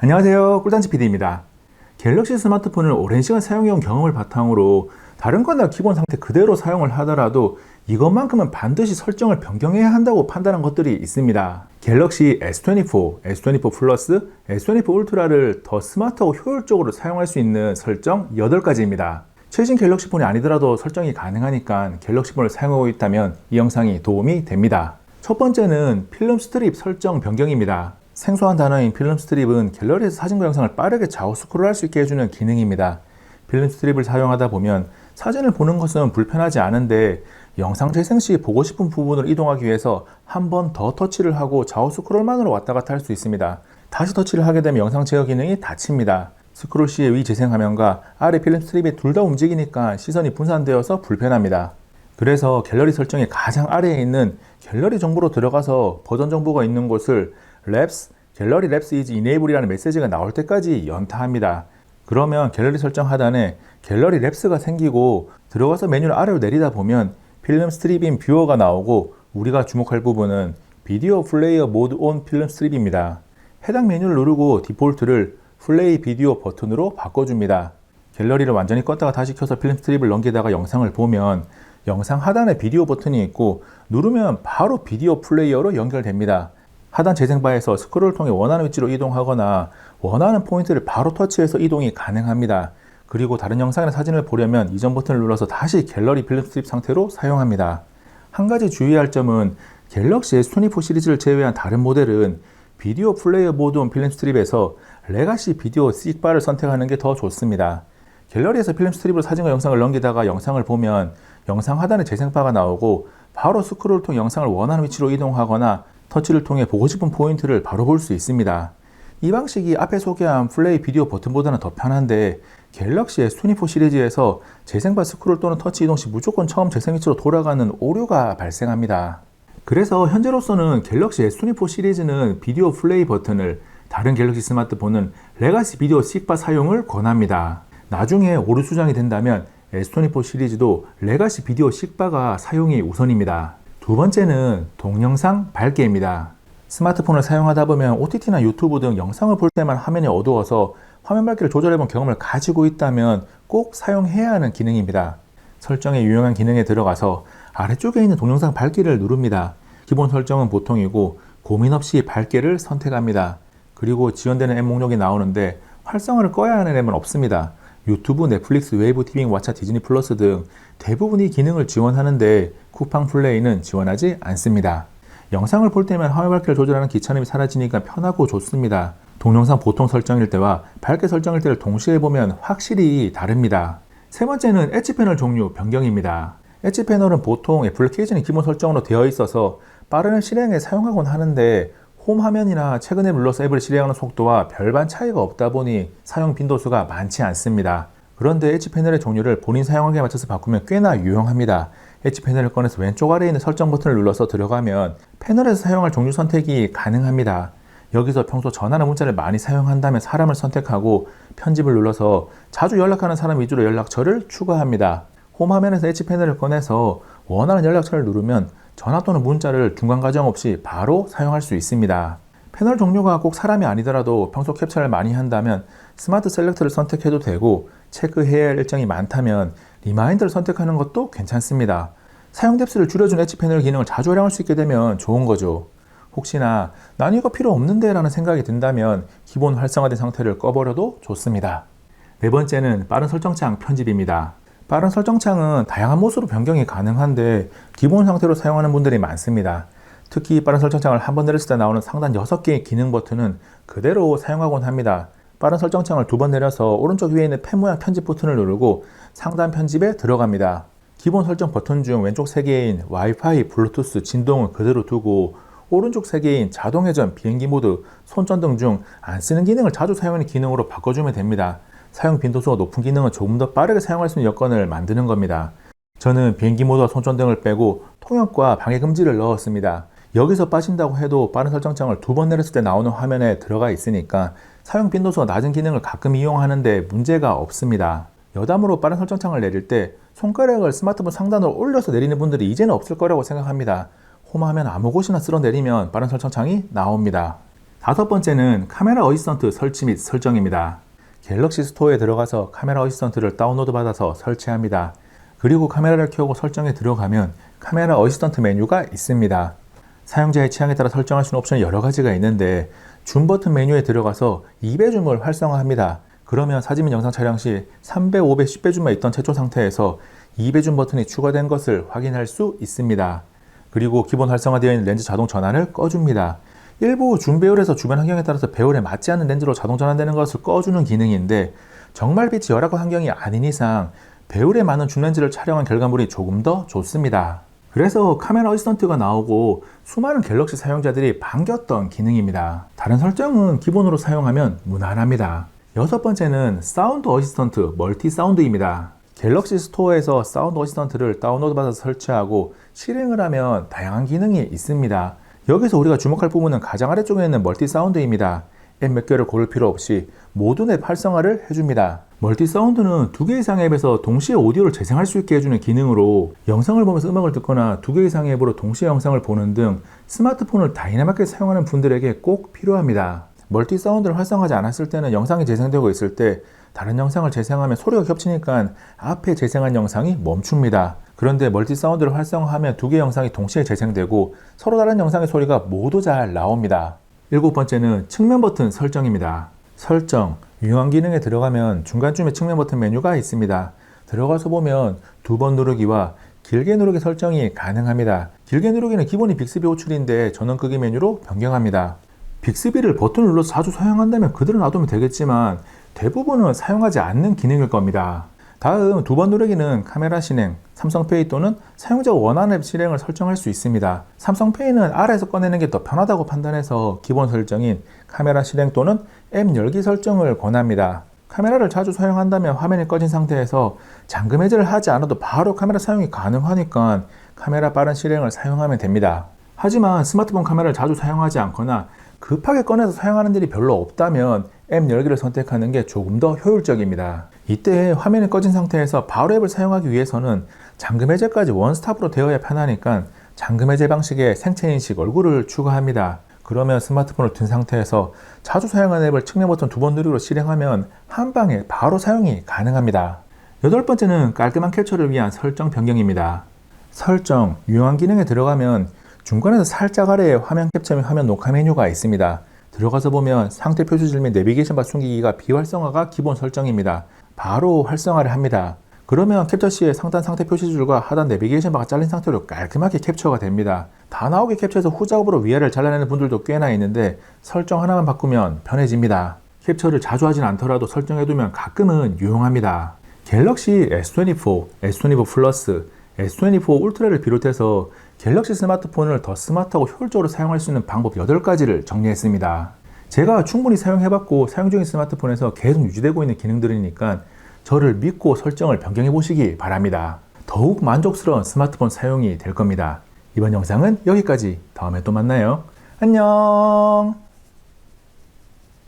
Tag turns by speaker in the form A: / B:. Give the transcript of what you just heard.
A: 안녕하세요, 꿀단지 PD입니다. 갤럭시 스마트폰을 오랜 시간 사용해온 경험을 바탕으로 다른 거나 기본 상태 그대로 사용을 하더라도 이것만큼은 반드시 설정을 변경해야 한다고 판단한 것들이 있습니다. 갤럭시 S24, S24 플러스, S24 울트라를 더 스마트하고 효율적으로 사용할 수 있는 설정 8가지입니다. 최신 갤럭시 폰이 아니더라도 설정이 가능하니까 갤럭시 폰을 사용하고 있다면 이 영상이 도움이 됩니다. 첫 번째는 필름 스트립 설정 변경입니다. 생소한 단어인 필름 스트립은 갤러리에서 사진과 영상을 빠르게 좌우 스크롤할 수 있게 해주는 기능입니다. 필름 스트립을 사용하다 보면 사진을 보는 것은 불편하지 않은데 영상 재생 시 보고 싶은 부분을 이동하기 위해서 한 번 더 터치를 하고 좌우 스크롤만으로 왔다 갔다 할 수 있습니다. 다시 터치를 하게 되면 영상 제어 기능이 닫힙니다. 스크롤 시에 위 재생 화면과 아래 필름 스트립이 둘 다 움직이니까 시선이 분산되어서 불편합니다. 그래서 갤러리 설정의 가장 아래에 있는 갤러리 정보로 들어가서 버전 정보가 있는 곳을 Labs, 갤러리 Labs is Enabled이라는 메시지가 나올 때까지 연타합니다. 그러면 갤러리 설정 하단에 갤러리 랩스가 생기고 들어가서 메뉴를 아래로 내리다 보면 필름 스트립인 뷰어가 나오고 우리가 주목할 부분은 비디오 플레이어 모드 온 필름 스트립입니다. 해당 메뉴를 누르고 디폴트를 플레이 비디오 버튼으로 바꿔줍니다. 갤러리를 완전히 껐다가 다시 켜서 필름 스트립을 넘기다가 영상을 보면 영상 하단에 비디오 버튼이 있고 누르면 바로 비디오 플레이어로 연결됩니다. 하단 재생바에서 스크롤을 통해 원하는 위치로 이동하거나 원하는 포인트를 바로 터치해서 이동이 가능합니다. 그리고 다른 영상이나 사진을 보려면 이전 버튼을 눌러서 다시 갤러리 필름 스트립 상태로 사용합니다. 한 가지 주의할 점은 갤럭시 S24 시리즈를 제외한 다른 모델은 비디오 플레이어 모드 온 필름 스트립에서 레가시 비디오 씩바를 선택하는 게 더 좋습니다. 갤러리에서 필름 스트립으로 사진과 영상을 넘기다가 영상을 보면 영상 하단에 재생바가 나오고 바로 스크롤을 통해 영상을 원하는 위치로 이동하거나 터치를 통해 보고 싶은 포인트를 바로 볼 수 있습니다. 이 방식이 앞에 소개한 플레이 비디오 버튼보다는 더 편한데 갤럭시 S24 시리즈에서 재생바 스크롤 또는 터치 이동 시 무조건 처음 재생 위치로 돌아가는 오류가 발생합니다. 그래서 현재로서는 갤럭시 S24 시리즈는 비디오 플레이 버튼을, 다른 갤럭시 스마트폰은 레가시 비디오 씩바 사용을 권합니다. 나중에 오류 수정이 된다면 S24 시리즈도 레가시 비디오 씩바가 사용이 우선입니다. 두 번째는 동영상 밝기입니다. 스마트폰을 사용하다 보면 OTT나 유튜브 등 영상을 볼 때만 화면이 어두워서 화면 밝기를 조절해본 경험을 가지고 있다면 꼭 사용해야 하는 기능입니다. 설정의 유용한 기능에 들어가서 아래쪽에 있는 동영상 밝기를 누릅니다. 기본 설정은 보통이고 고민 없이 밝기를 선택합니다. 그리고 지원되는 앱 목록이 나오는데 활성화를 꺼야 하는 앱은 없습니다. 유튜브, 넷플릭스, 웨이브 TV, 왓챠, 디즈니 플러스 등 대부분이 기능을 지원하는데 쿠팡 플레이는 지원하지 않습니다. 영상을 볼 때면 화면 밝기를 조절하는 귀찮음이 사라지니까 편하고 좋습니다. 동영상 보통 설정일 때와 밝게 설정일 때를 동시에 보면 확실히 다릅니다. 세 번째는 엣지 패널 종류 변경입니다. 엣지 패널은 보통 애플리케이션이 기본 설정으로 되어 있어서 빠른 실행에 사용하곤 하는데 홈 화면이나 최근에 눌러서 앱을 실행하는 속도와 별반 차이가 없다 보니 사용 빈도수가 많지 않습니다. 그런데 엣지 패널의 종류를 본인 사용하기에 맞춰서 바꾸면 꽤나 유용합니다. 엣지 패널을 꺼내서 왼쪽 아래에 있는 설정 버튼을 눌러서 들어가면 패널에서 사용할 종류 선택이 가능합니다. 여기서 평소 전화나 문자를 많이 사용한다면 사람을 선택하고 편집을 눌러서 자주 연락하는 사람 위주로 연락처를 추가합니다. 홈 화면에서 엣지 패널을 꺼내서 원하는 연락처를 누르면 전화 또는 문자를 중간 과정 없이 바로 사용할 수 있습니다. 패널 종류가 꼭 사람이 아니더라도 평소 캡처를 많이 한다면 스마트 셀렉트를 선택해도 되고 체크해야 할 일정이 많다면 리마인드를 선택하는 것도 괜찮습니다. 사용 뎁스를 줄여준 엣지 패널 기능을 자주 활용할 수 있게 되면 좋은 거죠. 혹시나 난 이거 필요 없는데 라는 생각이 든다면 기본 활성화된 상태를 꺼버려도 좋습니다. 네 번째는 빠른 설정창 편집입니다. 빠른 설정창은 다양한 모습으로 변경이 가능한데 기본 상태로 사용하는 분들이 많습니다. 특히 빠른 설정창을 한번 내렸을 때 나오는 상단 6개의 기능 버튼은 그대로 사용하곤 합니다. 빠른 설정창을 2번 내려서 오른쪽 위에 있는 펜 모양 편집 버튼을 누르고 상단 편집에 들어갑니다. 기본 설정 버튼 중 왼쪽 3개인 와이파이, 블루투스, 진동은 그대로 두고 오른쪽 3개인 자동 회전, 비행기 모드, 손전등 중 안 쓰는 기능을 자주 사용하는 기능으로 바꿔주면 됩니다. 사용 빈도수가 높은 기능은 조금 더 빠르게 사용할 수 있는 여건을 만드는 겁니다. 저는 비행기 모드와 손전등을 빼고 통역과 방해 금지를 넣었습니다. 여기서 빠진다고 해도 빠른 설정창을 2번 내렸을 때 나오는 화면에 들어가 있으니까 사용 빈도수가 낮은 기능을 가끔 이용하는데 문제가 없습니다. 여담으로 빠른 설정창을 내릴 때 손가락을 스마트폰 상단으로 올려서 내리는 분들이 이제는 없을 거라고 생각합니다. 홈화면 아무 곳이나 쓸어 내리면 빠른 설정창이 나옵니다. 다섯 번째는 카메라 어시스턴트 설치 및 설정입니다. 갤럭시 스토어에 들어가서 카메라 어시스턴트를 다운로드 받아서 설치합니다. 그리고 카메라를 켜고 설정에 들어가면 카메라 어시스턴트 메뉴가 있습니다. 사용자의 취향에 따라 설정할 수 있는 옵션이 여러 가지가 있는데 줌 버튼 메뉴에 들어가서 2배 줌을 활성화합니다. 그러면 사진 및 영상 촬영 시 3배, 5배, 10배 줌만 있던 최초 상태에서 2배 줌 버튼이 추가된 것을 확인할 수 있습니다. 그리고 기본 활성화되어 있는 렌즈 자동 전환을 꺼줍니다. 일부 줌 배열에서 주변 환경에 따라서 배열에 맞지 않는 렌즈로 자동 전환되는 것을 꺼주는 기능인데 정말 빛이 열악한 환경이 아닌 이상 배열에 맞는 줌 렌즈를 촬영한 결과물이 조금 더 좋습니다. 그래서 카메라 어시스턴트가 나오고 수많은 갤럭시 사용자들이 반겼던 기능입니다. 다른 설정은 기본으로 사용하면 무난합니다. 여섯 번째는 사운드 어시스턴트 멀티 사운드입니다. 갤럭시 스토어에서 사운드 어시스턴트를 다운로드 받아서 설치하고 실행을 하면 다양한 기능이 있습니다. 여기서 우리가 주목할 부분은 가장 아래쪽에 있는 멀티 사운드입니다. 앱 몇 개를 고를 필요 없이 모든 앱 활성화를 해줍니다. 멀티 사운드는 2개 이상의 앱에서 동시에 오디오를 재생할 수 있게 해주는 기능으로 영상을 보면서 음악을 듣거나 2개 이상의 앱으로 동시에 영상을 보는 등 스마트폰을 다이나믹하게 사용하는 분들에게 꼭 필요합니다. 멀티 사운드를 활성화하지 않았을 때는 영상이 재생되고 있을 때 다른 영상을 재생하면 소리가 겹치니까 앞에 재생한 영상이 멈춥니다. 그런데 멀티 사운드를 활성화하면 2개 영상이 동시에 재생되고 서로 다른 영상의 소리가 모두 잘 나옵니다. 일곱 번째는 측면 버튼 설정입니다. 설정, 유효한 기능에 들어가면 중간쯤에 측면 버튼 메뉴가 있습니다. 들어가서 보면 2번 누르기와 길게 누르기 설정이 가능합니다. 길게 누르기는 기본이 빅스비 호출인데 전원 끄기 메뉴로 변경합니다. 빅스비를 버튼을 눌러서 자주 사용한다면 그대로 놔두면 되겠지만 대부분은 사용하지 않는 기능일 겁니다. 다음 2번 누르기는 카메라 실행, 삼성페이 또는 사용자가 원하는 앱 실행을 설정할 수 있습니다. 삼성페이는 아래에서 꺼내는 게 더 편하다고 판단해서 기본 설정인 카메라 실행 또는 앱 열기 설정을 권합니다. 카메라를 자주 사용한다면 화면이 꺼진 상태에서 잠금 해제를 하지 않아도 바로 카메라 사용이 가능하니까 카메라 빠른 실행을 사용하면 됩니다. 하지만 스마트폰 카메라를 자주 사용하지 않거나 급하게 꺼내서 사용하는 일이 별로 없다면 앱 열기를 선택하는 게 조금 더 효율적입니다. 이때 화면이 꺼진 상태에서 바로 앱을 사용하기 위해서는 잠금 해제까지 원스톱으로 되어야 편하니까 잠금 해제 방식의 생체 인식 얼굴을 추가합니다. 그러면 스마트폰을 든 상태에서 자주 사용하는 앱을 측면 버튼 2번 누르기로 실행하면 한 방에 바로 사용이 가능합니다. 여덟 번째는 깔끔한 캡처를 위한 설정 변경입니다. 설정, 유용한 기능에 들어가면 중간에서 살짝 아래에 화면 캡처 및 화면 녹화 메뉴가 있습니다. 들어가서 보면 상태 표시줄 및 내비게이션 바 숨기기가 비활성화가 기본 설정입니다. 바로 활성화를 합니다. 그러면 캡처 시에 상단 상태 표시줄과 하단 내비게이션 바가 잘린 상태로 깔끔하게 캡처가 됩니다. 다 나오게 캡처해서 후작업으로 위아래를 잘라내는 분들도 꽤나 있는데 설정 하나만 바꾸면 편해집니다. 캡처를 자주 하진 않더라도 설정해두면 가끔은 유용합니다. 갤럭시 S24, S24 플러스, S24 울트라를 비롯해서 갤럭시 스마트폰을 더 스마트하고 효율적으로 사용할 수 있는 방법 8가지를 정리했습니다. 제가 충분히 사용해봤고 사용 중인 스마트폰에서 계속 유지되고 있는 기능들이니까 저를 믿고 설정을 변경해 보시기 바랍니다. 더욱 만족스러운 스마트폰 사용이 될 겁니다. 이번 영상은 여기까지. 다음에 또 만나요. 안녕.